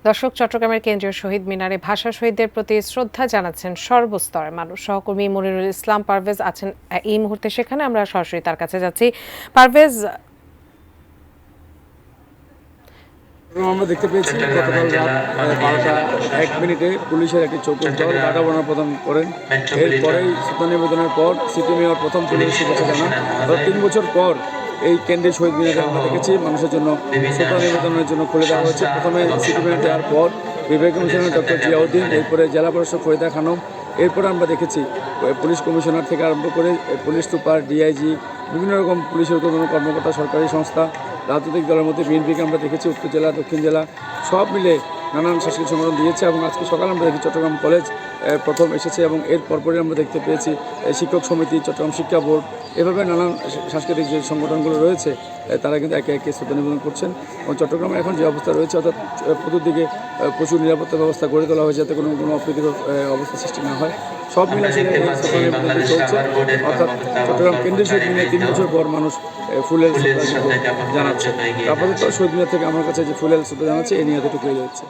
দর্শক, চট্টগ্রামের কেন্দ্রীয় শহীদ মিনারে ভাষা শহীদদের প্রতি শ্রদ্ধা জানাচ্ছেন সর্বস্তরের মানুষ। সহকর্মী মনিরুল ইসলাম পারভেজ আছেন এই মুহূর্তে সেখানে। আমরা সরাসরি তার কাছে যাচ্ছি। পারভেজ, আমরা দেখতে পেয়েছি গতকাল রাত 12:01 পুলিশের একটি চৌকস দল গাড়াবনা প্রদান করেন। এরপরেই শ্রদ্ধা নিবেদনের পর সিটি মেয়র প্রথম পুলিশ শুভেচ্ছা জানান। 3 বছর পর এই কেন্দ্রীয় শহীদ মিনারে আমরা দেখেছি মানুষের জন্য শ্রদ্ধা নিবেদনের জন্য খুলে দেওয়া হয়েছে। প্রথমে সিটি মেয়র দেওয়ার পর বিভাগীয় কমিশনার ডক্টর জিয়াউদ্দিন, এরপরে জেলা প্রশাসক ফরিদা খানম, এরপরে আমরা দেখেছি পুলিশ কমিশনার থেকে আরম্ভ করে পুলিশ সুপার, ডিআইজি, বিভিন্ন রকম পুলিশের ঊর্ধ্বতন কর্মকর্তা, সরকারি সংস্থা, রাজনৈতিক দলের মধ্যে বিএনপিকে আমরা দেখেছি, উত্তর জেলা, দক্ষিণ জেলা সব মিলে নানান সাংস্কৃতিক সংগঠন দিয়েছে। এবং আজকে সকালে আমরা দেখি চট্টগ্রাম কলেজ প্রথম এসেছে এবং এর পরপরই আমরা দেখতে পেয়েছি শিক্ষক সমিতি, চট্টগ্রাম শিক্ষা বোর্ড, এভাবে নানান সাংস্কৃতিক যে সংগঠনগুলো রয়েছে তারা কিন্তু একে একে শ্রদ্ধা নিবেদন করছেন। এবং চট্টগ্রামে এখন যে অবস্থা রয়েছে, অর্থাৎ চতুর্দিকে প্রচুর নিরাপত্তা ব্যবস্থা গড়ে তোলা হয়েছে যাতে কোনো অপ্রীতিকর অবস্থা সৃষ্টি না হয়। সব মিলে আসলে শ্রদ্ধা নিবেদন চলছে। অর্থাৎ চট্টগ্রাম কেন্দ্রীয় শহীদ মিনারে 3 বছর পর মানুষ ফুলের শ্রদ্ধা জানাচ্ছে। আপাতত শহীদ মিনার থেকে আমার কাছে যে ফুলের শ্রদ্ধা জানাচ্ছে এই নিয়ে এতটুকু যাচ্ছে।